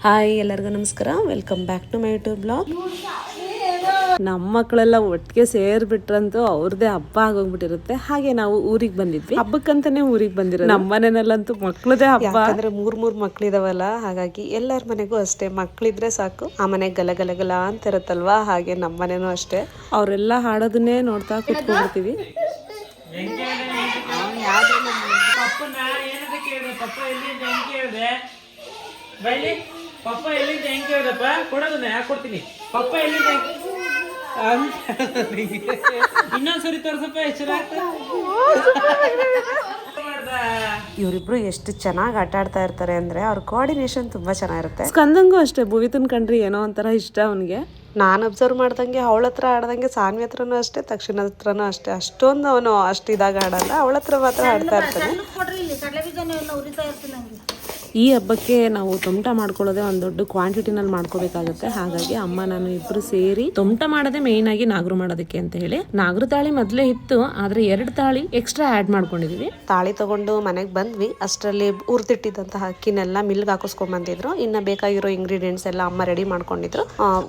Hi ಎಲ್ಲರಿಗೂ ನಮಸ್ಕಾರ, welcome back to my YouTube blog. ನಮ್ಮ ಮಕ್ಕಳೆಲ್ಲ ಒಟ್ಟಿಗೆ ಸೇರ್ಬಿಟ್ರಂತೂ ಅವ್ರದ್ದೇ ಹಬ್ಬ ಆಗೋಗ್ಬಿಟ್ಟಿರುತ್ತೆ. ಹಾಗೆ ನಾವು ಊರಿಗೆ ಬಂದಿದ್ವಿ, ಹಬ್ಬಕ್ಕಂತಾನೆ ಊರಿಗೆ ಬಂದಿರೋದು. ನಮ್ಮ ಮನೆಯಲ್ಲಂತೂ ಮಕ್ಳದೇ ಹಬ್ಬ, ಯಾಕಂದ್ರೆ ಮೂರ್ ಮಕ್ಳಿದಾವಲ್ಲ. ಹಾಗಾಗಿ ಎಲ್ಲರ ಮನೆಗೂ ಅಷ್ಟೇ, ಮಕ್ಳಿದ್ರೆ ಸಾಕು ಆ ಮನೆಗೆ ಗಲ ಅಂತ ಇರುತ್ತಲ್ವಾ. ಹಾಗೆ ನಮ್ಮ ಮನೆನೂ ಅಷ್ಟೇ, ಅವರೆಲ್ಲ ಹಾಡೋದನ್ನೇ ನೋಡ್ತಾ ಕುತ್ಕೊಂಡ್ಬಿಡ್ತೀವಿ. ಪಪ್ಪ ಎಲ್ಲಿಂದ ಹೆಂಗೆ ಕೇಳಿದಪ್ಪ ಕೊಡೋದನ್ನ ಯಾಕೆ ಕೊಡ್ತೀನಿ. ಪಪ್ಪ ಎಲ್ಲಿಂದ ಇನ್ನೊಂದ್ಸರಿ ತೋರ್ಸಪ್ಪ. ಇವರಿಬ್ರು ಎಷ್ಟು ಚೆನ್ನಾಗಿ ಆಟ ಆಡ್ತಾ ಇರ್ತಾರೆ ಅಂದ್ರೆ ಅವ್ರ ಕೋಆರ್ಡಿನೇಷನ್ ತುಂಬಾ ಚೆನ್ನಾಗಿರುತ್ತೆ. ಸ್ಕಂದಂಗೂ ಅಷ್ಟೇ, ಭುವಿತನ್ ಕಂಡ್ರಿ ಏನೋ ಒಂಥರ ಇಷ್ಟ ಅವನಿಗೆ. ನಾನು ಅಬ್ಸರ್ವ್ ಮಾಡ್ದಂಗೆ ಅವಳ ಹತ್ರ ಆಡ್ದಂಗೆ ಸಾನ್ವಿ ಹತ್ರನೂ ಅಷ್ಟೇ, ತಕ್ಷಣ ಹತ್ರನೂ ಅಷ್ಟೇ. ಅಷ್ಟೊಂದು ಅವನು ಅಷ್ಟು ಇದಾಗ ಆಡಲ್ಲ, ಅವಳ ಹತ್ರ ಮಾತ್ರ ಆಡ್ತಾ ಇರ್ತಾನೆ. ಈ ಹಬ್ಬಕ್ಕೆ ನಾವು ತೊಮಟ ಮಾಡ್ಕೊಳ್ಳೋದೇ ಒಂದು ದೊಡ್ಡ ಕ್ವಾಂಟಿಟಿನಲ್ಲಿ ಮಾಡ್ಕೋಬೇಕಾಗುತ್ತೆ. ಹಾಗಾಗಿ ಅಮ್ಮ ನಾನು ಇಬ್ರು ಸೇರಿ ತೊಮಟ ಮಾಡೋದೇ ಮೇಯ್ನ್ ಆಗಿ ನಾಗರು ಮಾಡೋದಕ್ಕೆ ಅಂತ ಹೇಳಿ. ನಾಗರು ತಾಳಿ ಮೊದಲೇ ಇತ್ತು, ಆದ್ರೆ 2 ತಾಳಿ ಎಕ್ಸ್ಟ್ರಾ ಆಡ್ ಮಾಡ್ಕೊಂಡಿದೀವಿ. ತಾಳಿ ತಗೊಂಡು ಮನೆಗೆ ಬಂದ್ವಿ. ಅಷ್ಟರಲ್ಲಿ ಹುರ್ದಿಟ್ಟಿದ್ದಂತಹ ಅಕ್ಕಿನೆಲ್ಲ ಮಿಲ್ಗೆ ಹಾಕಿಸ್ಕೊಂಡ್ ಬಂದಿದ್ರು. ಇನ್ನ ಬೇಕಾಗಿರೋ ಇಂಗ್ರೀಡಿಯೆಂಟ್ಸ್ ಎಲ್ಲ ಅಮ್ಮ ರೆಡಿ ಮಾಡ್ಕೊಂಡಿದ್ರು.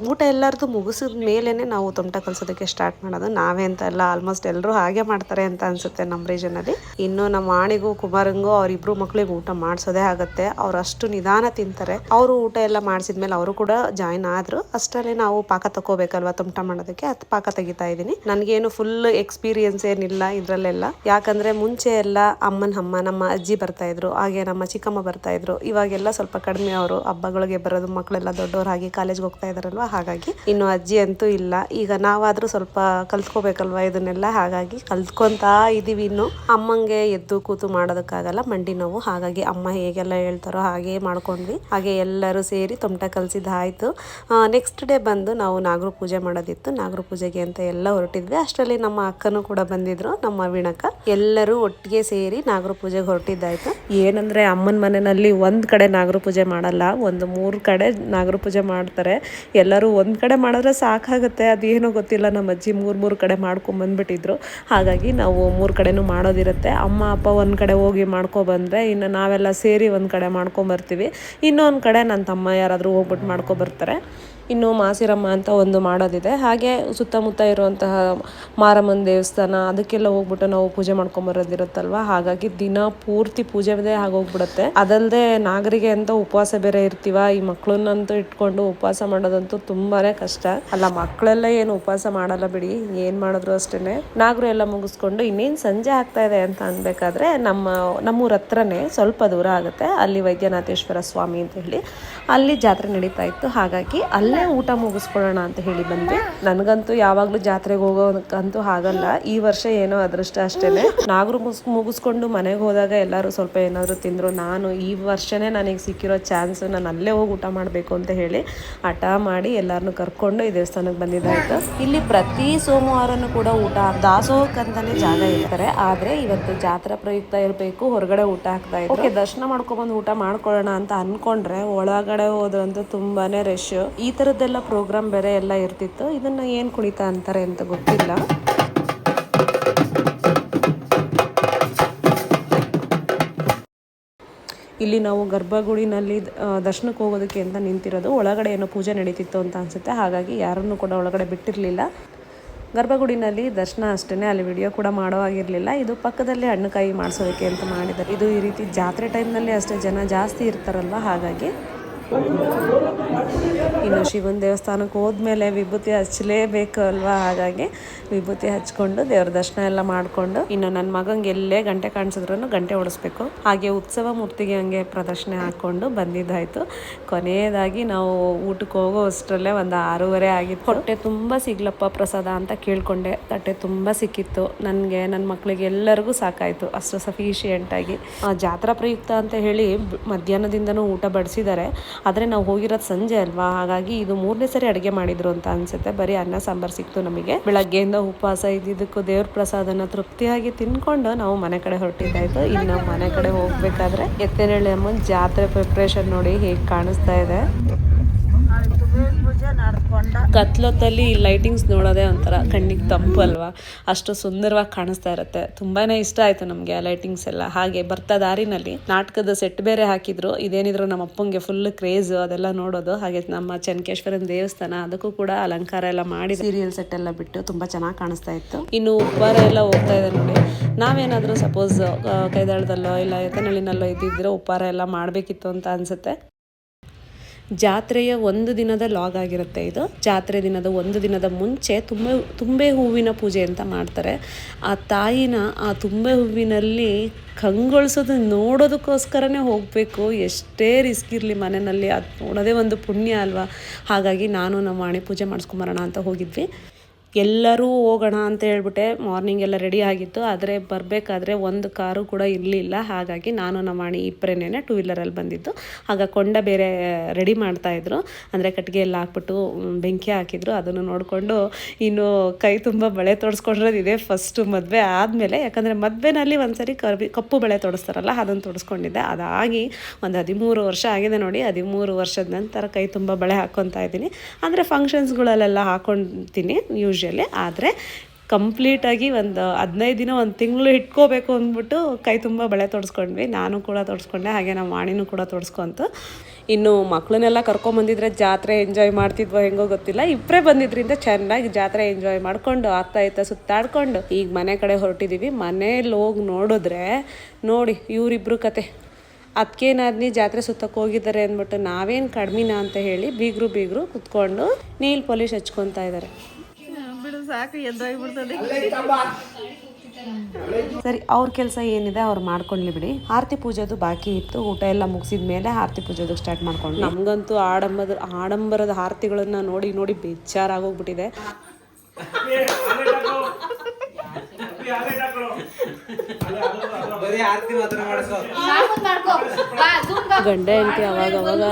ಊಟ ಎಲ್ಲರದು ಮುಗಿಸಿದ ಮೇಲೇನೆ ನಾವು ತೊಮಟ ಕಲ್ಸೋದಕ್ಕೆ ಸ್ಟಾರ್ಟ್ ಮಾಡೋದು. ನಾವೇ ಅಂತ ಎಲ್ಲ ಆಲ್ಮೋಸ್ಟ್ ಎಲ್ಲರೂ ಹಾಗೆ ಮಾಡ್ತಾರೆ ಅಂತ ಅನ್ಸುತ್ತೆ ನಮ್ಮ ರೀಜನ್ ಅಲ್ಲಿ. ಇನ್ನು ನಮ್ಮ ಆಣಿಗೂ ಕುಮಾರಂಗೂ ಅವ್ರಿಬ್ರು ಮಕ್ಳಿಗೆ ಊಟ ಮಾಡ್ಸೋದೇ ಆಗತ್ತೆ. ಅವ್ರು ಅಷ್ಟು ನಿಧಾನ ತಿಂತಾರೆ. ಅವರು ಊಟ ಎಲ್ಲ ಮಾಡಿಸಿದ್ಮೇಲೆ ಅವರು ಕೂಡ ಜಾಯಿನ್ ಆದ್ರು. ಅಷ್ಟರಲ್ಲಿ ನಾವು ಪಾಕ ತಗೋಬೇಕಲ್ವಾ ತೊಮಟ ಮಾಡೋದಕ್ಕೆ, ಅದು ಪಾಕ ತೆಗಿತಾ ಇದೀನಿ. ನನ್ಗೇನು ಫುಲ್ ಎಕ್ಸ್ಪೀರಿಯನ್ಸ್ ಏನಿಲ್ಲ ಇದ್ರಲ್ಲೆಲ್ಲ, ಯಾಕಂದ್ರೆ ಮುಂಚೆ ಎಲ್ಲ ಅಮ್ಮ ನಮ್ಮ ಅಜ್ಜಿ ಬರ್ತಾ ಇದ್ರು, ಹಾಗೆ ನಮ್ಮ ಚಿಕ್ಕಮ್ಮ ಬರ್ತಾ ಇದ್ರು. ಇವಾಗೆಲ್ಲ ಸ್ವಲ್ಪ ಕಡಿಮೆ, ಅವರು ಹಬ್ಬಗಳಿಗೆ ಬರೋದು, ಮಕ್ಕಳೆಲ್ಲ ದೊಡ್ಡವ್ರು ಹಾಗೆ ಕಾಲೇಜ್ಗೆ ಹೋಗ್ತಾ ಇದಾರಲ್ವಾ. ಹಾಗಾಗಿ ಇನ್ನು ಅಜ್ಜಿ ಅಂತೂ ಇಲ್ಲ. ಈಗ ನಾವಾದ್ರೂ ಸ್ವಲ್ಪ ಕಲ್ತ್ಕೋಬೇಕಲ್ವಾ ಇದನ್ನೆಲ್ಲ. ಹಾಗಾಗಿ ಕಲ್ತ್ಕೊಂತಾ ಇದೀವಿ. ಇನ್ನು ಅಮ್ಮಂಗೆ ಎದ್ದು ಕೂತು ಮಾಡೋದಕ್ಕಾಗಲ್ಲ, ಮಂಡಿ ನೋವು. ಹಾಗಾಗಿ ಅಮ್ಮ ಹೇಗೆಲ್ಲ ಹೇಳ್ತಾರೋ ಹಾಗೆ ಮಾಡ್ಕೊಂಡ್ವಿ. ಹಾಗೆ ಎಲ್ಲರೂ ಸೇರಿ ತೊಮಟ ಕಲ್ಸಿದ್ದಾಯ್ತು. ನೆಕ್ಸ್ಟ್ ಡೇ ಬಂದು ನಾವು ನಾಗರ ಪೂಜೆ ಮಾಡೋದಿತ್ತು. ನಾಗರ ಪೂಜೆಗೆ ಅಂತ ಎಲ್ಲ ಹೊರಟಿದ್ವಿ. ಅಷ್ಟರಲ್ಲಿ ನಮ್ಮ ಅಕ್ಕನೂ ಕೂಡ ಬಂದಿದ್ರು, ನಮ್ಮ ವೀಣಕ್ಕ. ಎಲ್ಲರೂ ಒಟ್ಟಿಗೆ ಸೇರಿ ನಾಗರ ಪೂಜೆಗೆ ಹೊರಟಿದ್ದಾಯ್ತು. ಏನಂದ್ರೆ ಅಮ್ಮನ ಮನೆಯಲ್ಲಿ ಒಂದ್ ಕಡೆ ನಾಗರ ಪೂಜೆ ಮಾಡಲ್ಲ, ಒಂದು 3 ಕಡೆ ನಾಗರ ಪೂಜೆ ಮಾಡ್ತಾರೆ. ಎಲ್ಲರೂ ಒಂದ್ ಕಡೆ ಮಾಡಿದ್ರೆ ಸಾಕಾಗುತ್ತೆ. ಅದೇನೋ ಗೊತ್ತಿಲ್ಲ, ನಮ್ಮ ಅಜ್ಜಿ 3 ಕಡೆ ಮಾಡ್ಕೊಂಡ್ ಬಂದ್ಬಿಟ್ಟಿದ್ರು. ಹಾಗಾಗಿ ನಾವು 3 ಕಡೆನೂ ಮಾಡೋದಿರುತ್ತೆ. ಅಮ್ಮ ಅಪ್ಪ ಒಂದ್ ಕಡೆ ಹೋಗಿ ಮಾಡ್ಕೊ ಬಂದ್ರೆ, ಇನ್ನು ನಾವೆಲ್ಲ ಸೇರಿ ಒಂದ್ ಕಡೆ ಮಾಡ್ಕೊಂಬರ್ತೀವಿ. ಇನ್ನೊಂದು ಕಡೆ ನನ್ನ ತಮ್ಮ ಯಾರಾದರೂ ಹೋಗ್ಬಿಟ್ಟು ಮಾಡ್ಕೊಬರ್ತಾರೆ. ಇನ್ನು ಮಾಸಿರಮ್ಮ ಅಂತ ಒಂದು ಮಾಡೋದಿದೆ. ಹಾಗೆ ಸುತ್ತಮುತ್ತ ಇರುವಂತಹ ಮಾರಮ್ಮನ ದೇವಸ್ಥಾನ, ಅದಕ್ಕೆಲ್ಲ ಹೋಗ್ಬಿಟ್ಟು ನಾವು ಪೂಜೆ ಮಾಡ್ಕೊಂಬರೋದಿರುತ್ತಲ್ವ. ಹಾಗಾಗಿ ದಿನ ಪೂರ್ತಿ ಪೂಜೆದೇ ಆಗೋಗ್ಬಿಡುತ್ತೆ. ಅದಲ್ಲದೆ ನಾಗರಿಗೆ ಅಂತ ಉಪವಾಸ ಬೇರೆ ಇರ್ತೀವ. ಈ ಮಕ್ಕಳನ್ನಂತೂ ಇಟ್ಕೊಂಡು ಉಪವಾಸ ಮಾಡೋದಂತೂ ತುಂಬಾನೇ ಕಷ್ಟ ಅಲ್ಲ. ಮಕ್ಕಳೆಲ್ಲ ಏನು ಉಪವಾಸ ಮಾಡಲ್ಲ ಬಿಡಿ, ಏನ್ ಮಾಡಿದ್ರು ಅಷ್ಟೇನೆ. ನಾಗರು ಎಲ್ಲ ಮುಗಿಸ್ಕೊಂಡು ಇನ್ನೇನು ಸಂಜೆ ಆಗ್ತಾ ಇದೆ ಅಂತ ಅನ್ಬೇಕಾದ್ರೆ ನಮ್ಮೂರ ಹತ್ರನೇ ಸ್ವಲ್ಪ ದೂರ ಆಗುತ್ತೆ, ಅಲ್ಲಿ ವೈದ್ಯನಾಥೇಶ್ವರ ಸ್ವಾಮಿ ಅಂತ ಹೇಳಿ ಅಲ್ಲಿ ಜಾತ್ರೆ ನಡೀತಾ ಇತ್ತು. ಹಾಗಾಗಿ ಅಲ್ಲೇ ಊಟ ಮುಗಿಸ್ಕೊಳ್ಳೋಣ ಅಂತ ಹೇಳಿ ಬಂದ್ವಿ. ನನಗಂತೂ ಯಾವಾಗ್ಲೂ ಜಾತ್ರೆಗೆ ಹೋಗೋಕಂತೂ ಆಗಲ್ಲ. ಈ ವರ್ಷ ಏನೋ ಅದೃಷ್ಟ ಅಷ್ಟೇನೆ. ನಾಗರು ಮುಗಿಸ್ಕೊಂಡು ಮನೆಗೆ ಹೋದಾಗ ಎಲ್ಲರೂ ಸ್ವಲ್ಪ ಏನಾದ್ರು ತಿಂದ್ರು. ನಾನು ಈ ವರ್ಷನೇ ನನಗೆ ಸಿಕ್ಕಿರೋ ಚಾನ್ಸ್, ನಾನು ಅಲ್ಲೇ ಹೋಗಿ ಊಟ ಮಾಡಬೇಕು ಅಂತ ಹೇಳಿ ಹಠ ಮಾಡಿ ಎಲ್ಲಾರನ್ನು ಕರ್ಕೊಂಡು ಈ ದೇವಸ್ಥಾನಕ್ಕೆ ಬಂದಿದ್ದಾಯ್ತು. ಇಲ್ಲಿ ಪ್ರತಿ ಸೋಮವಾರನೂ ಕೂಡ ಊಟ ದಾಸೋಹಕ್ಕಂತಾನೆ ಜಾಗ ಇರ್ತಾರೆ. ಆದ್ರೆ ಇವತ್ತು ಜಾತ್ರಾ ಪ್ರಯುಕ್ತ ಇರಬೇಕು, ಹೊರಗಡೆ ಊಟ ಹಾಕ್ತಾ ಇದ್ರು. ಓಕೆ, ದರ್ಶನ ಮಾಡ್ಕೊಂಡ್ಬಂದು ಊಟ ಮಾಡ್ಕೊಳ್ಳೋಣ ಅಂತ ಅನ್ಕೊಂಡ್ರೆ ಒಳಗಡೆ ಹೋದ್ರಂತೂ ತುಂಬಾನೇ ರಶ್. ಈ ಥರದ್ದೆಲ್ಲ ಪ್ರೋಗ್ರಾಮ್ ಬೇರೆ ಎಲ್ಲ ಇರ್ತಿತ್ತು. ಇದನ್ನ ಏನು ಕುಣಿತ ಅಂತಾರೆ ಅಂತ ಗೊತ್ತಿಲ್ಲ. ಇಲ್ಲಿ ನಾವು ಗರ್ಭಗುಡಿನಲ್ಲಿ ದರ್ಶನಕ್ಕೆ ಹೋಗೋದಕ್ಕೆ ಅಂತ ನಿಂತಿರೋದು. ಒಳಗಡೆ ಏನೋ ಪೂಜೆ ನಡೀತಿತ್ತು ಅಂತ ಅನ್ಸುತ್ತೆ. ಹಾಗಾಗಿ ಯಾರನ್ನು ಕೂಡ ಒಳಗಡೆ ಬಿಟ್ಟಿರಲಿಲ್ಲ. ಗರ್ಭಗುಡಿನಲ್ಲಿ ದರ್ಶನ ಅಷ್ಟೇ, ಅಲ್ಲಿ ವಿಡಿಯೋ ಕೂಡ ಮಾಡೋ ಆಗಿರಲಿಲ್ಲ. ಇದು ಪಕ್ಕದಲ್ಲಿ ಹಣ್ಣುಕಾಯಿ ಮಾಡಿಸೋದಕ್ಕೆ ಅಂತ ಮಾಡಿದ್ದಾರೆ. ಇದು ಈ ರೀತಿ ಜಾತ್ರೆ ಟೈಮ್ನಲ್ಲಿ ಅಷ್ಟೇ ಜನ ಜಾಸ್ತಿ ಇರ್ತಾರಲ್ವ. ಹಾಗಾಗಿ ಇನ್ನು ಶಿವನ ದೇವಸ್ಥಾನಕ್ಕೆ ಹೋದ್ಮೇಲೆ ವಿಭೂತಿ ಹಚ್ಚಲೇಬೇಕು ಅಲ್ವಾ. ಹಾಗಾಗಿ ವಿಭೂತಿ ಹಚ್ಕೊಂಡು ದೇವ್ರ ದರ್ಶನ ಎಲ್ಲ ಮಾಡಿಕೊಂಡು, ಇನ್ನು ನನ್ನ ಮಗಂಗೆ ಎಲ್ಲೇ ಗಂಟೆ ಕಾಣಿಸಿದ್ರು ಗಂಟೆ ಓಡಿಸ್ಬೇಕು. ಹಾಗೆ ಉತ್ಸವ ಮೂರ್ತಿಗೆ ಹಂಗೆ ಪ್ರದರ್ಶನ ಹಾಕ್ಕೊಂಡು ಬಂದಿದ್ದಾಯಿತು. ಕೊನೆಯದಾಗಿ ನಾವು ಊಟಕ್ಕೆ ಹೋಗೋ ಅಷ್ಟರಲ್ಲೇ ಒಂದು 6:30 ಆಗಿತ್ತು. ಹೊಟ್ಟೆ ತುಂಬ ಸಿಗ್ಲಪ್ಪ ಪ್ರಸಾದ ಅಂತ ಕೇಳ್ಕೊಂಡೆ. ತಟ್ಟೆ ತುಂಬ ಸಿಕ್ಕಿತ್ತು ನನಗೆ, ನನ್ನ ಮಕ್ಕಳಿಗೆ ಎಲ್ಲರಿಗೂ ಸಾಕಾಯಿತು ಅಷ್ಟು ಸಫಿಷಿಯೆಂಟಾಗಿ. ಜಾತ್ರಾ ಪ್ರಯುಕ್ತ ಅಂತ ಹೇಳಿ ಮಧ್ಯಾಹ್ನದಿಂದನೂ ಊಟ ಬಡಿಸಿದ್ದಾರೆ. ಆದರೆ ನಾವು ಹೋಗಿರೋದು ಸಂಜೆ ಅಲ್ವಾ. ಹಾಗಾಗಿ ಇದು 3ನೇ ಸರಿ ಅಡುಗೆ ಮಾಡಿದ್ರು ಅಂತ ಅನ್ಸುತ್ತೆ. ಬರೀ ಅನ್ನ ಸಾಂಬಾರು ಸಿಕ್ತು ನಮಗೆ. ಬೆಳಗ್ಗೆಯಿಂದ ಉಪವಾಸ ಇದ್ದಿದ್ದಕ್ಕೂ ದೇವ್ರ ಪ್ರಸಾದನ ತೃಪ್ತಿಯಾಗಿ ತಿನ್ಕೊಂಡು ನಾವು ಮನೆ ಕಡೆ ಹೊರಟಿದ್ದಾಯ್ತು. ಇನ್ನು ಮನೆ ಕಡೆ ಹೋಗ್ಬೇಕಾದ್ರೆ ಎತ್ತಿನಹಳ್ಳಿ ಅಮ್ಮನ ಜಾತ್ರೆ ಪ್ರಿಪ್ರೇಷನ್ ನೋಡಿ ಹೇಗೆ ಕಾಣಿಸ್ತಾ ಇದೆ. ಕತ್ಲೊತ್ತಲ್ಲಿ ಲೈಟಿಂಗ್ಸ್ ನೋಡೋದೇ ಒಂಥರ ಕಣ್ಣಿಗೆ ತಂಪು ಅಲ್ವಾ, ಅಷ್ಟು ಸುಂದರವಾಗಿ ಕಾಣಿಸ್ತಾ ಇರುತ್ತೆ. ತುಂಬಾನೇ ಇಷ್ಟ ಆಯ್ತು ನಮಗೆ ಆ ಲೈಟಿಂಗ್ಸ್ ಎಲ್ಲ. ಹಾಗೆ ಬರ್ತಾ ದಾರಿನಲ್ಲಿ ನಾಟಕದ ಸೆಟ್ ಬೇರೆ ಹಾಕಿದ್ರು. ಇದೇನಿದ್ರು ನಮ್ಮ ಅಪ್ಪಂಗೆ ಫುಲ್ ಕ್ರೇಜ್ ಅದೆಲ್ಲ ನೋಡೋದು. ಹಾಗೆ ನಮ್ಮ ಚೆನ್ನಕೇಶ್ವರನ ದೇವಸ್ಥಾನ ಅದಕ್ಕೂ ಕೂಡ ಅಲಂಕಾರ ಎಲ್ಲ ಮಾಡಿ ಸೀರಿಯಲ್ ಸೆಟ್ ಎಲ್ಲ ಬಿಟ್ಟು ತುಂಬಾ ಚೆನ್ನಾಗಿ ಕಾಣಿಸ್ತಾ ಇತ್ತು. ಇನ್ನು ಉಪ್ಪಾರ ಎಲ್ಲ ಹೋಗ್ತಾ ಇದೆ ನೋಡಿ. ನಾವೇನಾದ್ರೂ ಸಪೋಸ್ ಕೈದಾಳದಲ್ಲೋ ಇಲ್ಲ ಎತ್ತನಹಳ್ಳಿನಲ್ಲೋ ಇದ್ದಿದ್ರೆ ಉಪ್ಪಾರ ಎಲ್ಲ ಮಾಡಬೇಕಿತ್ತು ಅಂತ ಅನ್ಸುತ್ತೆ. ಜಾತ್ರೆಯ ಒಂದು ದಿನದ ಲಾಗ್ ಆಗಿರುತ್ತೆ ಇದು. ಜಾತ್ರೆ ದಿನದ ಒಂದು ದಿನದ ಮುಂಚೆ ತುಂಬೆ ಹೂವಿನ ಪೂಜೆ ಅಂತ ಮಾಡ್ತಾರೆ. ಆ ತಾಯಿನ ಆ ತುಂಬೆ ಹೂವಿನಲ್ಲಿ ಕಂಗೊಳಿಸೋದು ನೋಡೋದಕ್ಕೋಸ್ಕರನೇ ಹೋಗಬೇಕು. ಎಷ್ಟೇ ರಿಸ್ಕ್ ಇರಲಿ ಮನೆಯಲ್ಲಿ, ಅದು ನೋಡೋದೇ ಒಂದು ಪುಣ್ಯ ಅಲ್ವಾ. ಹಾಗಾಗಿ ನಾನು ನಮ್ಮ ವಾಣಿ ಪೂಜೆ ಮಾಡಿಸ್ಕೊಂಬರೋಣ ಅಂತ ಹೋಗಿದ್ವಿ. ಎಲ್ಲರೂ ಹೋಗೋಣ ಅಂತ ಹೇಳ್ಬಿಟ್ಟೆ ಮಾರ್ನಿಂಗ್ ಎಲ್ಲ ರೆಡಿ ಆಗಿತ್ತು. ಆದರೆ ಬರಬೇಕಾದ್ರೆ ಒಂದು ಕಾರು ಕೂಡ ಇರಲಿಲ್ಲ. ಹಾಗಾಗಿ ನಾನು ನಮ್ಮ ವಾಣಿ ಇಬ್ಬರೇನೆ ಟೂ ವೀಲರಲ್ಲಿ ಬಂದಿದ್ದು. ಆಗ ಕೊಂಡ ಬೇರೆ ರೆಡಿ ಮಾಡ್ತಾಯಿದ್ರು, ಅಂದರೆ ಕಟ್ಟಿಗೆ ಎಲ್ಲ ಹಾಕ್ಬಿಟ್ಟು ಬೆಂಕಿ ಹಾಕಿದ್ರು. ಅದನ್ನು ನೋಡಿಕೊಂಡು ಇನ್ನು ಕೈ ತುಂಬ ಬಳೆ ತೊಡಿಸ್ಕೊಂಡಿರೋದು ಇದೇ ಫಸ್ಟು ಮದುವೆ ಆದಮೇಲೆ. ಯಾಕಂದರೆ ಮದುವೆನಲ್ಲಿ ಒಂದ್ಸರಿ ಕಪ್ಪು ಬಳೆ ತೊಡಿಸ್ತಾರಲ್ಲ, ಅದನ್ನು ತೊಡಿಸ್ಕೊಂಡಿದ್ದೆ. ಅದಾಗಿ ಒಂದು 13 ವರ್ಷ ಆಗಿದೆ ನೋಡಿ. 13 ವರ್ಷದ ನಂತರ ಕೈ ತುಂಬ ಬಳೆ ಹಾಕ್ಕೊತಾ ಇದ್ದೀನಿ. ಅಂದರೆ ಫಂಕ್ಷನ್ಸ್ಗಳಲ್ಲೆಲ್ಲ ಹಾಕ್ಕೊತೀನಿ ಯೂಶ್ವಲಿ. ಆದರೆ ಕಂಪ್ಲೀಟಾಗಿ ಒಂದು 15 ದಿನ ಒಂದು ತಿಂಗಳು ಇಟ್ಕೋಬೇಕು ಅಂದ್ಬಿಟ್ಟು ಕೈ ತುಂಬ ಬಳೆ ತೊಡಿಸ್ಕೊಂಡ್ವಿ. ನಾನು ಕೂಡ ತೊಡಿಸ್ಕೊಂಡೆ, ಹಾಗೆ ನಮ್ಮ ವಾಣಿನೂ ಕೂಡ ತೊಡಿಸ್ಕೊಂತು. ಇನ್ನು ಮಕ್ಕಳನ್ನೆಲ್ಲ ಕರ್ಕೊಂಬಂದಿದ್ರೆ ಜಾತ್ರೆ ಎಂಜಾಯ್ ಮಾಡ್ತಿದ್ವೋ ಹೆಂಗೋ ಗೊತ್ತಿಲ್ಲ. ಇಬ್ಬರೇ ಬಂದಿದ್ರಿಂದ ಚೆನ್ನಾಗಿ ಜಾತ್ರೆ ಎಂಜಾಯ್ ಮಾಡಿಕೊಂಡು ಆಗ್ತಾ ಸುತ್ತಾಡ್ಕೊಂಡು ಈಗ ಮನೆ ಕಡೆ ಹೊರಟಿದ್ದೀವಿ. ಮನೇಲಿ ಹೋಗಿ ನೋಡಿದ್ರೆ ನೋಡಿ ಇವರಿಬ್ರು ಕತೆ. ಅದಕ್ಕೇನಾದ್ನಿ ಜಾತ್ರೆ ಸುತ್ತಕ್ಕೆ ಹೋಗಿದ್ದಾರೆ ಅಂದ್ಬಿಟ್ಟು ನಾವೇನು ಕಡಿಮೆನಾ ಅಂತ ಹೇಳಿ ಬೀಗರು ಕುತ್ಕೊಂಡು ನೀಲ್ ಪಾಲಿಶ್ ಹಚ್ಕೊತಾ ಇದ್ದಾರೆ. ಸರಿ, ಅವ್ರ ಕೆಲಸ ಏನಿದೆ ಅವ್ರು ಮಾಡ್ಕೊಂಡ್ಲಿ ಬಿಡಿ. ಆರತಿ ಪೂಜೆದು ಬಾಕಿ ಇತ್ತು. ಊಟ ಎಲ್ಲ ಮುಗಿಸಿದ ಮೇಲೆ ಆರತಿ ಪೂಜೆದು ಸ್ಟಾರ್ಟ್ ಮಾಡ್ಕೊಂಡು ನಮಗಂತೂ ಆಡಂಬರದ ಆರತಿಗಳನ್ನ ನೋಡಿ ಬೇಜಾರಾಗೋಗ್ಬಿಟ್ಟಿದೆ. ಗಂಡ ಹೆಂಡತಿ ಅವಾಗ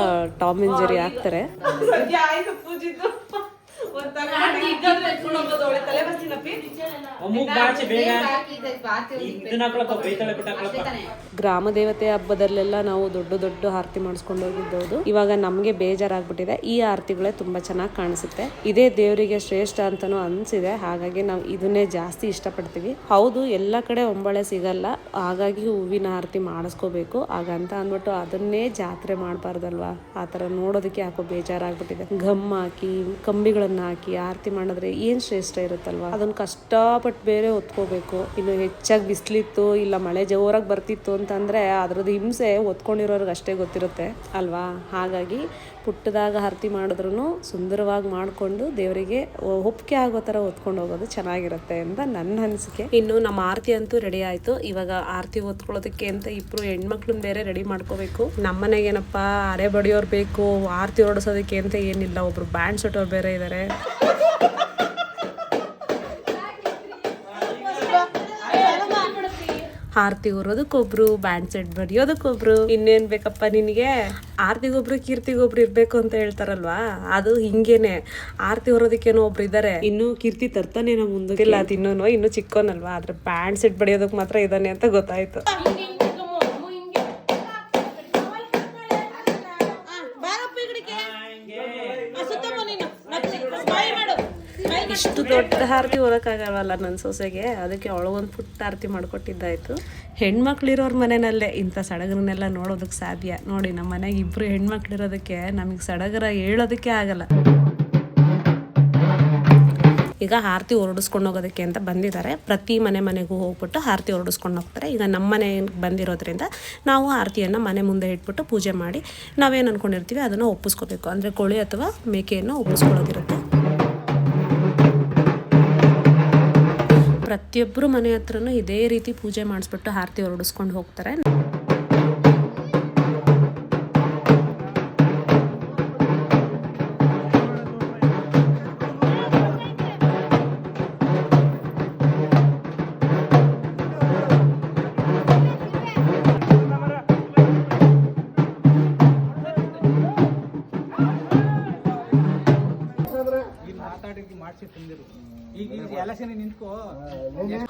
ಟಾಮ್ ಅಂಡ್ ಜೆರಿ ಹಾಕ್ತಾರೆ. ಗ್ರಾಮ ದೇವತೆ ಹಬ್ಬದಲ್ಲೆಲ್ಲ ನಾವು ದೊಡ್ಡ ಆರತಿ ಮಾಡಿಸ್ಕೊಂಡು ಹೋಗಿದ್ದೋದು. ಇವಾಗ ನಮ್ಗೆ ಬೇಜಾರಾಗ್ಬಿಟ್ಟಿದೆ. ಈ ಆರತಿಗಳೇ ತುಂಬಾ ಚೆನ್ನಾಗಿ ಕಾಣಿಸುತ್ತೆ. ಇದೇ ದೇವರಿಗೆ ಶ್ರೇಷ್ಠ ಅಂತಾನೂ ಅನ್ಸಿದೆ. ಹಾಗಾಗಿ ನಾವು ಇದನ್ನೇ ಜಾಸ್ತಿ ಇಷ್ಟಪಡ್ತೀವಿ. ಹೌದು, ಎಲ್ಲ ಕಡೆ ಒಂಬಳೆ ಸಿಗಲ್ಲ, ಹಾಗಾಗಿ ಹೂವಿನ ಆರತಿ ಮಾಡಿಸ್ಕೋಬೇಕು. ಹಾಗಂತ ಅಂದ್ಬಿಟ್ಟು ಅದನ್ನೇ ಜಾತ್ರೆ ಮಾಡಬಾರ್ದಲ್ವಾ. ಆ ಥರ ನೋಡೋದಕ್ಕೆ ಯಾಕೋ ಬೇಜಾರಾಗ್ಬಿಟ್ಟಿದೆ. ಗಮ್ ಹಾಕಿ ಕಂಬಿಗಳನ್ನ ಹಾಕಿ ಆರತಿ ಮಾಡಿದ್ರೆ ಏನ್ ಶ್ರೇಷ್ಠ ಇರುತ್ತಲ್ವಾ. ಅದನ್ನ ಕಷ್ಟಪಟ್ಟು ಬೇರೆ ಹೊತ್ಕೋಬೇಕು. ಇನ್ನು ಹೆಚ್ಚಾಗಿ ಬಿಸಿಲಿತ್ತು ಇಲ್ಲ ಮಳೆ ಜೋರಾಗಿ ಬರ್ತಿತ್ತು ಅಂತಂದ್ರೆ ಅದ್ರದ್ದು ಹಿಂಸೆ ಹೊತ್ಕೊಂಡಿರೋರ್ಗೆ ಅಷ್ಟೇ ಗೊತ್ತಿರುತ್ತೆ ಅಲ್ವಾ. ಹಾಗಾಗಿ ಪುಟ್ಟದಾಗ ಆರತಿ ಮಾಡಿದ್ರು ಸುಂದರವಾಗಿ ಮಾಡಿಕೊಂಡು ದೇವರಿಗೆ ಒಪ್ಪಿಗೆ ಆಗೋ ಥರ ಹೊತ್ಕೊಂಡು ಹೋಗೋದು ಚೆನ್ನಾಗಿರುತ್ತೆ ಅಂತ ನನ್ನ ಅನಿಸಿಕೆ. ಇನ್ನು ನಮ್ಮ ಆರತಿ ಅಂತೂ ರೆಡಿ ಆಯಿತು. ಇವಾಗ ಆರತಿ ಹೊತ್ಕೊಳ್ಳೋದಕ್ಕೆ ಅಂತ ಇಬ್ಬರು ಹೆಣ್ಮಕ್ಳನ್ನ ಬೇರೆ ರೆಡಿ ಮಾಡ್ಕೋಬೇಕು. ನಮ್ಮನೆಗೇನಪ್ಪ ಅರೆ ಬಡಿಯೋರು ಬೇಕು, ಆರತಿ ಹೊಡಿಸೋದಕ್ಕೆ ಅಂತ ಏನಿಲ್ಲ. ಒಬ್ರು ಬ್ಯಾಂಡ್ ಸೆಟ್ಟವ್ರು ಬೇರೆ ಇದ್ದಾರೆ. ಆರತಿ ಹೊರೋದಕ್ಕೊಬ್ರು, ಬ್ಯಾಂಡ್ ಸೆಟ್ ಬಡಿಯೋದಕ್ಕೊಬ್ರು, ಇನ್ನೇನ್ ಬೇಕಪ್ಪ ನಿನಗೆ. ಆರತಿಗೊಬ್ರು ಕೀರ್ತಿಗೊಬ್ರು ಇರ್ಬೇಕು ಅಂತ ಹೇಳ್ತಾರಲ್ವಾ, ಅದು ಹಿಂಗೇನೆ. ಆರತಿ ಹೊರೋದಕ್ಕೇನೋ ಒಬ್ರು ಇದ್ದಾರೆ. ಇನ್ನು ಕೀರ್ತಿ ತರ್ತಾನೇನೋ ಮುಂದಕ್ಕಿಲ್ಲ, ಅದು ಇನ್ನೂ ಚಿಕ್ಕೋನಲ್ವಾ. ಆದ್ರೆ ಬ್ಯಾಂಡ್ ಸೆಟ್ ಬಡಿಯೋದಕ್ಕೆ ಮಾತ್ರ ಇದ್ದಾನೆ ಅಂತ ಗೊತ್ತಾಯ್ತು. ಇಷ್ಟು ದೊಡ್ಡ ಆರತಿ ಹೊರಕ್ಕಾಗಲ್ವಲ್ಲ ನನ್ನ ಸೊಸೆಗೆ. ಅದಕ್ಕೆ ಅವಳಗೊಂದು ಪುಟ್ಟ ಆರತಿ ಮಾಡ್ಕೊಟ್ಟಿದ್ದಾಯ್ತು. ಹೆಣ್ಮಕ್ಳಿರೋರ್ ಮನೆಯಲ್ಲೇ ಇಂಥ ಸಡಗರನ್ನೆಲ್ಲ ನೋಡೋದಕ್ಕೆ ಸಾಧ್ಯ. ನೋಡಿ, ನಮ್ಮ ಮನೆಗೆ ಇಬ್ಬರು ಹೆಣ್ಮಕ್ಳಿರೋದಕ್ಕೆ ನಮಗೆ ಸಡಗರ ಹೇಳೋದಕ್ಕೆ ಆಗಲ್ಲ. ಈಗ ಆರತಿ ಹೊರಡಿಸ್ಕೊಂಡು ಹೋಗೋದಕ್ಕೆ ಅಂತ ಬಂದಿದ್ದಾರೆ. ಪ್ರತಿ ಮನೆಗೂ ಹೋಗ್ಬಿಟ್ಟು ಆರತಿ ಹೊರಡಿಸ್ಕೊಂಡು ಹೋಗ್ತಾರೆ. ಈಗ ನಮ್ಮ ಮನೆಗೆ ಬಂದಿರೋದ್ರಿಂದ ನಾವು ಆರತಿಯನ್ನು ಮನೆ ಮುಂದೆ ಇಟ್ಬಿಟ್ಟು ಪೂಜೆ ಮಾಡಿ ನಾವೇನು ಅಂದ್ಕೊಂಡಿರ್ತೀವಿ ಅದನ್ನು ಒಪ್ಪಿಸ್ಕೋಬೇಕು. ಅಂದರೆ ಕೋಳಿ ಅಥವಾ ಮೇಕೆಯನ್ನು ಒಪ್ಪಿಸ್ಕೊಳ್ಳೋದಿರುತ್ತೆ. ಪ್ರತಿಯೊಬ್ಬರು ಮನೆ ಹತ್ರನೂ ಇದೇ ರೀತಿ ಪೂಜೆ ಮಾಡಿಸ್ಬಿಟ್ಟು ಆರತಿ ಹೊರಡಿಸ್ಕೊಂಡು ಹೋಗ್ತಾರೆ.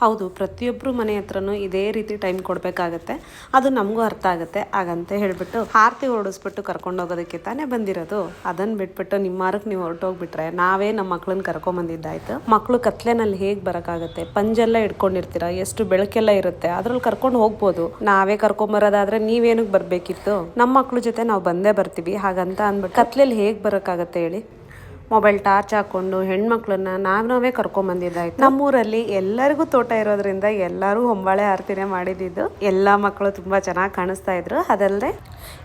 ಹೌದು, ಪ್ರತಿಯೊಬ್ಬರು ಮನೆ ಹತ್ರನೂ ಇದೇ ರೀತಿ ಟೈಮ್ ಕೊಡಬೇಕಾಗತ್ತೆ. ಅದು ನಮಗೂ ಅರ್ಥ ಆಗುತ್ತೆ. ಹಾಗಂತ ಹೇಳ್ಬಿಟ್ಟು ಆರತಿ ಹೊಡಿಸ್ಬಿಟ್ಟು ಕರ್ಕೊಂಡು ಹೋಗೋದಕ್ಕೆ ತಾನೇ ಬಂದಿರೋದು. ಅದನ್ನ ಬಿಟ್ಬಿಟ್ಟು ನಿಮ್ಮ ಮಾರಕ್ಕೆ ನೀವು ಹೊರಟೋಗ್ಬಿಟ್ರೆ ನಾವೇ ನಮ್ಮ ಮಕ್ಳನ್ನ ಕರ್ಕೊಂಬಂದಿದ್ದಾಯ್ತು. ಮಕ್ಕಳು ಕತ್ಲೆನಲ್ಲಿ ಹೇಗೆ ಬರೋಕ್ಕಾಗತ್ತೆ? ಪಂಜೆಲ್ಲ ಇಟ್ಕೊಂಡಿರ್ತೀರ, ಎಷ್ಟು ಬೆಳಕೆಲ್ಲ ಇರುತ್ತೆ, ಅದ್ರಲ್ಲಿ ಕರ್ಕೊಂಡು ಹೋಗ್ಬೋದು. ನಾವೇ ಕರ್ಕೊಂಬರೋದಾದ್ರೆ ನೀವೇನಕ್ಕೆ ಬರಬೇಕಿತ್ತು? ನಮ್ಮ ಮಕ್ಳ ಜೊತೆ ನಾವು ಬಂದೇ ಬರ್ತೀವಿ. ಹಾಗಂತ ಅಂದ್ಬಿಟ್ಟು ಕತ್ಲೆಯಲ್ಲಿ ಹೇಗೆ ಬರೋಕ್ಕಾಗತ್ತೆ ಹೇಳಿ? ಮೊಬೈಲ್ ಟಾರ್ಚ್ ಹಾಕೊಂಡು ಹೆಣ್ಮಕ್ಳನ್ನ ನಾವೇ ಕರ್ಕೊಂಬಂದಿದ್ದಾಯ್ತು. ನಮ್ಮೂರಲ್ಲಿ ಎಲ್ಲರಿಗೂ ತೋಟ ಇರೋದ್ರಿಂದ ಎಲ್ಲರೂ ಹೊಂಬಾಳೆ ಆರತಿನೇ ಮಾಡಿದ್ದು. ಎಲ್ಲ ಮಕ್ಕಳು ತುಂಬಾ ಚೆನ್ನಾಗಿ ಕಾಣಿಸ್ತಾ ಇದ್ರು. ಅದಲ್ಲದೆ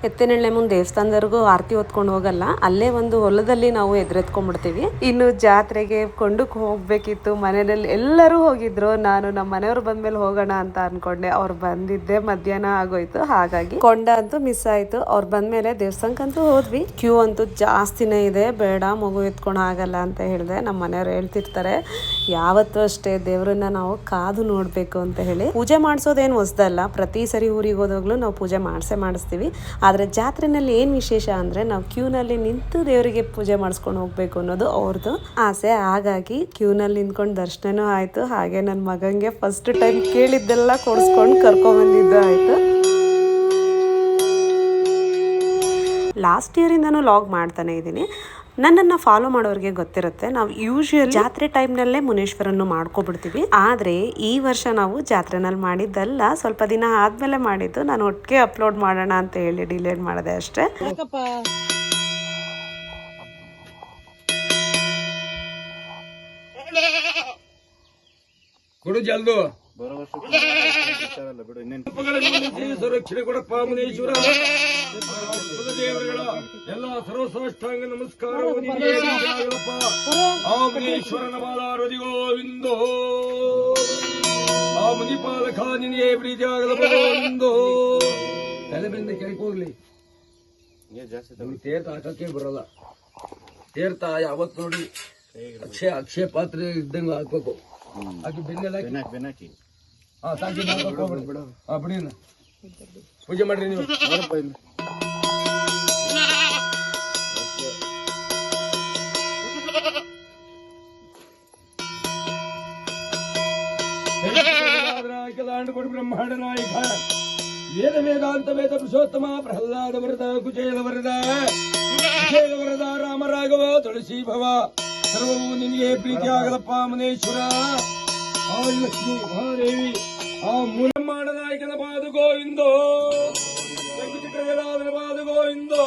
ಎತ್ತಿನೆಳ್ಳೆ ಮುಂದೆ ದೇವಸ್ಥಾನದವರೆಗೂ ಆರತಿ ಹೊತ್ಕೊಂಡು ಹೋಗಲ್ಲ, ಅಲ್ಲೇ ಒಂದು ಹೊಲದಲ್ಲಿ ನಾವು ಎದುರೆತ್ಕೊಂಡ್ಬಿಡ್ತೀವಿ. ಇನ್ನು ಜಾತ್ರೆಗೆ ಕೊಂಡಕ್ಕೆ ಹೋಗ್ಬೇಕಿತ್ತು. ಮನೆಯಲ್ಲಿ ಎಲ್ಲರೂ ಹೋಗಿದ್ರು. ನಾನು ನಮ್ಮ ಮನೆಯವ್ರು ಬಂದ್ಮೇಲೆ ಹೋಗೋಣ ಅಂತ ಅನ್ಕೊಂಡೆ. ಅವ್ರು ಬಂದಿದ್ದೆ ಮಧ್ಯಾಹ್ನ ಆಗೋಯ್ತು. ಹಾಗಾಗಿ ಕೊಂಡ ಅಂತೂ ಮಿಸ್ ಆಯ್ತು. ಅವ್ರು ಬಂದ್ಮೇಲೆ ದೇವಸ್ಥಾನಕ್ಕಂತೂ ಹೋದ್ವಿ. ಕ್ಯೂ ಅಂತೂ ಜಾಸ್ತಿನೇ ಇದೆ. ಬೇಡ, ಮಗು ಎತ್ಕೊಂಡು ಆಗಲ್ಲ ಅಂತ ಹೇಳಿದೆ. ನಮ್ಮ ಮನೆಯವ್ರು ಹೇಳ್ತಿರ್ತಾರೆ, ಯಾವತ್ತೂ ಅಷ್ಟೇ ದೇವ್ರನ್ನ ನಾವು ಕಾದು ನೋಡ್ಬೇಕು ಅಂತ ಹೇಳಿ. ಪೂಜೆ ಮಾಡಿಸೋದೇನು ಹೊಸದಲ್ಲ. ಪ್ರತಿ ಸರಿ ಊರಿಗೆ ಹೋದಾಗ್ಲೂ ನಾವು ಪೂಜೆ ಮಾಡಿಸ್ತೀವಿ. ಆದರೆ ಜಾತ್ರೆನಲ್ಲಿ ಏನು ವಿಶೇಷ ಅಂದರೆ ನಾವು ಕ್ಯೂನಲ್ಲಿ ನಿಂತು ದೇವರಿಗೆ ಪೂಜೆ ಮಾಡಿಸ್ಕೊಂಡು ಹೋಗ್ಬೇಕು ಅನ್ನೋದು ಅವ್ರದ್ದು ಆಸೆ. ಹಾಗಾಗಿ ಕ್ಯೂನಲ್ಲಿ ನಿಂತ್ಕೊಂಡು ದರ್ಶನನೂ ಆಯಿತು. ಹಾಗೆ ನನ್ನ ಮಗಂಗೆ ಫಸ್ಟ್ ಟೈಮ್ ಕೇಳಿದ್ದೆಲ್ಲ ಕೊಡಿಸ್ಕೊಂಡು ಕರ್ಕೊಂಬಂದಿದ್ದು ಆಯಿತು. ಲಾಸ್ಟ್ ಇಯರಿಂದನೂ ಲಾಗ್ ಮಾಡ್ತಾನೆ ಇದ್ದೀನಿ. ನನ್ನನ್ನು ಫಾಲೋ ಮಾಡೋರಿಗೆ ಗೊತ್ತಿರುತ್ತೆ, ನಾವು ಯೂಶುವಲಿ ಜಾತ್ರೆ ಟೈಮ್ನಲ್ಲೇ ಮುನೇಶ್ವರನ್ನು ಮಾಡ್ಕೊಬಿಡ್ತೀವಿ. ಆದರೆ ಈ ವರ್ಷ ನಾವು ಜಾತ್ರೆನಲ್ಲಿ ಮಾಡಿದ್ದಲ್ಲ, ಸ್ವಲ್ಪ ದಿನ ಆದಮೇಲೆ ಮಾಡಿದ್ದು. ನಾನು ಒಟ್ಟಿಗೆ ಅಪ್ಲೋಡ್ ಮಾಡೋಣ ಅಂತ ಹೇಳಿ ಡಿಲೇಟ್ ಮಾಡಿದೆ ಅಷ್ಟೇ. ಕೊಡು ಜಲ್ದು ಸುರಕ್ಷಣೆ ಕೊಡಪ್ಪ ಮುನೇಶ್ವರ. ದೇವರುಗಳ ಎಲ್ಲ ಸರ್ವಸಾಷ್ಟಾಂಗ ನಮಸ್ಕಾರ. ಆ ಮುನೇಶ್ವರನ ಬಾಲಾರದಿ ಗೋವಿಂದೋ, ಆ ಮುನಿಪಾಲಕ ನಿನಗೆ ಪ್ರೀತಿ ಆಗಲ ಗೋವಿಂದೋ. ತಲೆಬೆಂದ ಕೆಳಗೆ ಹೋಗ್ಲಿ. ತೀರ್ಥ ಹಾಕಕ್ಕೆ ಬರಲ್ಲ. ತೀರ್ಥ ಯಾವತ್ತು ನೋಡಿ ಅಕ್ಷಯ ಪಾತ್ರೆ ಇದ್ದಂಗ ಹಾಕ್ಬೇಕು. ಹಾಕಿ ಬೆನ್ನೆಲ್ಲ ಸಾಕಿ ಬಿಡಿ. ಪೂಜೆ ಮಾಡ್ರಿ ನೀವು. ಕೊಡು ಬ್ರಹ್ಮಾಂಡ ನಾಯಕ ವೇದ ವೇದಾಂತ ವೇದ ಪುರುಷೋತ್ತಮ ಪ್ರಹ್ಲಾದ ವರದ ಕುಚೇಲ ವರದ ರಾಮ ರಾಘವ ತುಳಸಿ ಭವ ಸರ್ವವು ನಿನಗೆ ಪ್ರೀತಿ ಆಗಲಪ್ಪ ಮುನೇಶ್ವರ. ಆ ಲಕ್ಷ್ಮೀ ಮಹಾದೇವಿ, ಆ ಮೂಲಮಾಡ ನಾಯಕನ ಪಾದ ಗೋವಿಂದೋ, ಜಗದೀಶನ ಪಾದ ಗೋವಿಂದೋ,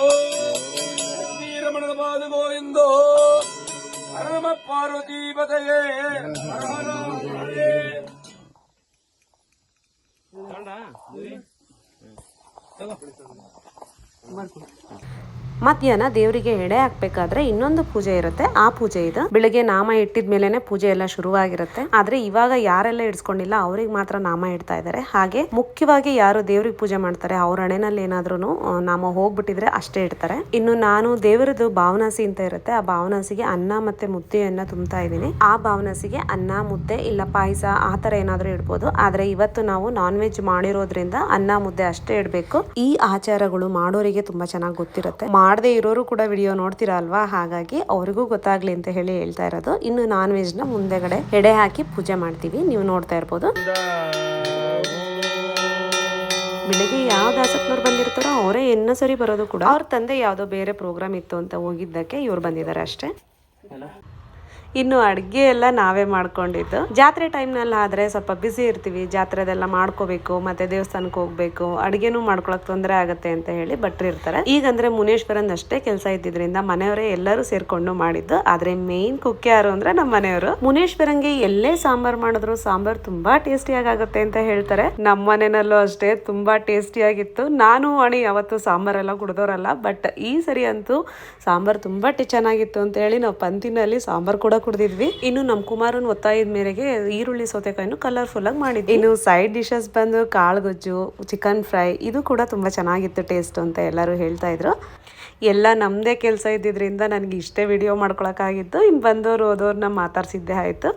ರಮಣನ ಪಾದ ಗೋವಿಂದೋ. ಹರಮ ಪಾರ್ವತಿ ಪತಯೇ ಹರ ಹರೇ. ಮಧ್ಯಾಹ್ನ ದೇವರಿಗೆ ಎಡೆ ಹಾಕ್ಬೇಕಾದ್ರೆ ಇನ್ನೊಂದು ಪೂಜೆ ಇರುತ್ತೆ. ಆ ಪೂಜೆ ಇದು. ಬೆಳಿಗ್ಗೆ ನಾಮ ಇಟ್ಟಿದ್ಮೇಲೆನೆ ಪೂಜೆ ಎಲ್ಲ ಶುರುವಾಗಿರುತ್ತೆ. ಆದ್ರೆ ಇವಾಗ ಯಾರೆಲ್ಲ ಇಡ್ಸ್ಕೊಂಡಿಲ್ಲ ಅವ್ರಿಗೆ ಮಾತ್ರ ನಾಮ ಇಡ್ತಾ ಇದ್ದಾರೆ. ಹಾಗೆ ಮುಖ್ಯವಾಗಿ ಯಾರು ದೇವ್ರಿಗೆ ಪೂಜೆ ಮಾಡ್ತಾರೆ ಅವ್ರ ಹಣೆನಲ್ಲಿ ಏನಾದ್ರೂ ನಾಮ ಹೋಗ್ಬಿಟ್ಟಿದ್ರೆ ಅಷ್ಟೇ ಇಡ್ತಾರೆ. ಇನ್ನು ನಾನು ದೇವರದ್ದು ಭಾವನಾಸಿ ಅಂತ ಇರುತ್ತೆ, ಆ ಭಾವನಾಸಿಗೆ ಅನ್ನ ಮತ್ತೆ ಮುದ್ದೆಯನ್ನ ತುಂಬ್ತಾ ಇದ್ದೀನಿ. ಆ ಭಾವನಾಸಿಗೆ ಅನ್ನ, ಮುದ್ದೆ ಇಲ್ಲ ಪಾಯಸ ಆ ತರ ಏನಾದ್ರೂ ಇಡ್ಬೋದು. ಆದ್ರೆ ಇವತ್ತು ನಾವು ನಾನ್ ವೆಜ್ ಮಾಡಿರೋದ್ರಿಂದ ಅನ್ನ ಮುದ್ದೆ ಅಷ್ಟೇ ಇಡ್ಬೇಕು. ಈ ಆಚಾರಗಳು ಮಾಡೋರಿಗೆ ತುಂಬಾ ಚೆನ್ನಾಗಿ ಗೊತ್ತಿರುತ್ತೆ. ಮಾಡದೇ ಇರೋರು ಕೂಡ ವಿಡಿಯೋ ನೋಡ್ತೀರಾ ಅಲ್ವಾ, ಹಾಗಾಗಿ ಅವ್ರಿಗೂ ಗೊತ್ತಾಗ್ಲಿ ಅಂತ ಹೇಳಿ ಹೇಳ್ತಾ ಇರೋದು. ಇನ್ನು ನಾನ್ ವೆಜ್ ನ ಮುಂದೆಗಡೆ ಎಡೆ ಹಾಕಿ ಪೂಜೆ ಮಾಡ್ತೀವಿ, ನೀವು ನೋಡ್ತಾ ಇರ್ಬೋದು. ಬೆಳಿಗ್ಗೆ ಯಾವ ದಾಸಪ್ಪನವ್ರು ಬಂದಿರ್ತಾರೋ ಅವರೇ ಸರಿ ಬರೋದು ಕೂಡ. ಅವ್ರ ತಂದೆ ಯಾವ್ದೋ ಬೇರೆ ಪ್ರೋಗ್ರಾಮ್ ಇತ್ತು ಅಂತ ಹೋಗಿದ್ದಕ್ಕೆ ಇವ್ರು ಬಂದಿದ್ದಾರೆ ಅಷ್ಟೇ. ಇನ್ನು ಅಡ್ಗೆ ಎಲ್ಲ ನಾವೇ ಮಾಡ್ಕೊಂಡಿದ್ದು. ಜಾತ್ರೆ ಟೈಮ್ನಲ್ಲಿ ಆದ್ರೆ ಸ್ವಲ್ಪ ಬಿಸಿ ಇರ್ತೀವಿ, ಜಾತ್ರೆದೆಲ್ಲ ಮಾಡ್ಕೋಬೇಕು, ಮತ್ತೆ ದೇವಸ್ಥಾನಕ್ಕೆ ಹೋಗ್ಬೇಕು, ಅಡ್ಗೆನೂ ಮಾಡ್ಕೊಳಕ್ ತೊಂದರೆ ಆಗತ್ತೆ ಅಂತ ಹೇಳಿ ಭಟ್ರು ಇರ್ತಾರೆ. ಈಗಂದ್ರೆ ಮುನೇಶ್ವರನ್ ಅಷ್ಟೇ ಕೆಲಸ ಇದ್ದಿದ್ರಿಂದ ಮನೆಯವರೇ ಎಲ್ಲರೂ ಸೇರ್ಕೊಂಡು ಮಾಡಿದ್ದು. ಆದ್ರೆ ಮೇನ್ ಕುಕ್ ಯಾರು ಅಂದ್ರೆ ನಮ್ಮ ಮನೆಯವರು. ಮುನೇಶ್ವರಂಗೆ ಎಲ್ಲೇ ಸಾಂಬಾರ್ ಮಾಡಿದ್ರು ಸಾಂಬಾರ್ ತುಂಬಾ ಟೇಸ್ಟಿಯಾಗಿ ಆಗುತ್ತೆ ಅಂತ ಹೇಳ್ತಾರೆ. ನಮ್ಮ ಮನೆಯಲ್ಲೂ ಅಷ್ಟೇ ತುಂಬಾ ಟೇಸ್ಟಿಯಾಗಿತ್ತು. ನಾನು ಅಣಿ ಯಾವತ್ತು ಸಾಂಬಾರೆಲ್ಲ ಕುಡ್ದೋರಲ್ಲ, ಬಟ್ ಈ ಸರಿ ಅಂತೂ ಸಾಂಬಾರ್ ತುಂಬಾ ಚೆನ್ನಾಗಿತ್ತು ಅಂತ ಹೇಳಿ ನಾವು ಪಂತಿನಲ್ಲಿ ಸಾಂಬಾರ್ ಕೂಡ ಕುಡ್ದಿದ್ವಿ. ಇನ್ನು ನಮ್ ಕುಮಾರನ್ ಒತ್ತಾಯದ ಮೇರೆಗೆ ಈರುಳ್ಳಿ ಸೌತೆಕಾಯಿನು ಕಲರ್ಫುಲ್ ಆಗಿ ಮಾಡಿದ್ವಿ. ಇನ್ನು ಸೈಡ್ ಡಿಶಸ್ ಬಂದು ಕಾಳುಗೊಜ್ಜು, ಚಿಕನ್ ಫ್ರೈ, ಇದು ಕೂಡ ತುಂಬಾ ಚೆನ್ನಾಗಿತ್ತು ಟೇಸ್ಟ್ ಅಂತ ಎಲ್ಲರೂ ಹೇಳ್ತಾ ಇದ್ರು. ಎಲ್ಲ ನಮ್ದೇ ಕೆಲಸ ಇದ್ದಿದ್ರಿಂದ ನನಗೆ ಇಷ್ಟೇ ವಿಡಿಯೋ ಮಾಡ್ಕೊಳಕ್ಕಾಗಿತ್ತು. ಇನ್ನು ಬಂದವರು ಹೋದವ್ರನ್ನ ಮಾತಾಡ್ಸಿದ್ದೆ ಆಯ್ತು.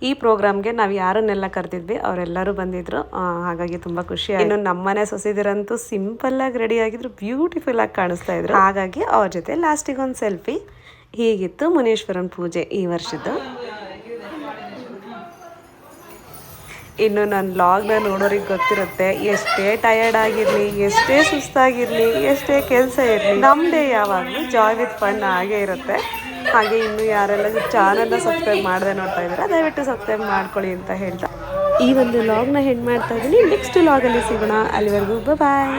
ಈ ಪ್ರೋಗ್ರಾಮ್ಗೆ ನಾವು ಯಾರನ್ನೆಲ್ಲ ಕರೆದಿದ್ವಿ ಅವರೆಲ್ಲರೂ ಬಂದಿದ್ರು, ಹಾಗಾಗಿ ತುಂಬಾ ಖುಷಿ. ಇನ್ನು ನಮ್ಮನೆ ಸೊಸೆದಿರಂತೂ ಸಿಂಪಲ್ ಆಗಿ ರೆಡಿ ಆಗಿದ್ರು, ಬ್ಯೂಟಿಫುಲ್ ಆಗಿ ಕಾಣಿಸ್ತಾ ಇದ್ರು. ಹಾಗಾಗಿ ಅವ್ರ ಜೊತೆ ಲಾಸ್ಟಿಗೆ ಒಂದು ಸೆಲ್ಫಿ. ಹೀಗಿತ್ತು ಮುನೇಶ್ವರನ ಪೂಜೆ ಈ ವರ್ಷದ್ದು. ಇನ್ನು ನನ್ನ ವ್ಲಾಗ್ನ ನೋಡೋರಿಗೆ ಗೊತ್ತಿರುತ್ತೆ, ಎಷ್ಟೇ ಟಯರ್ಡ್ ಆಗಿರಲಿ, ಎಷ್ಟೇ ಸುಸ್ತಾಗಿರಲಿ, ಎಷ್ಟೇ ಕೆಲಸ ಇರಲಿ, ನಮ್ಮ ಡೇ ಯಾವಾಗಲೂ ಜಾಯ್ ವಿತ್ ಫನ್ ಆಗೇ ಇರುತ್ತೆ. ಹಾಗೆ ಇನ್ನು ಯಾರೆಲ್ಲ ಚಾನಲ್ನ ಸಬ್ಸ್ಕ್ರೈಬ್ ಮಾಡದೆ ನೋಡ್ತಾ ಇದ್ದಾರೆ ದಯವಿಟ್ಟು ಸಬ್ಸ್ಕ್ರೈಬ್ ಮಾಡ್ಕೊಳ್ಳಿ ಅಂತ ಹೇಳ್ತಾ ಈ ಒಂದು ವ್ಲಾಗ್ನ ಹೆಂಡ್ ಮಾಡ್ತಾ ಇದ್ದೀನಿ. ನೆಕ್ಸ್ಟ್ ವ್ಲಾಗಲ್ಲಿ ಸಿಗೋಣ. ಅಲ್ಲಿವರೆಗೂ ಬಾಯ್.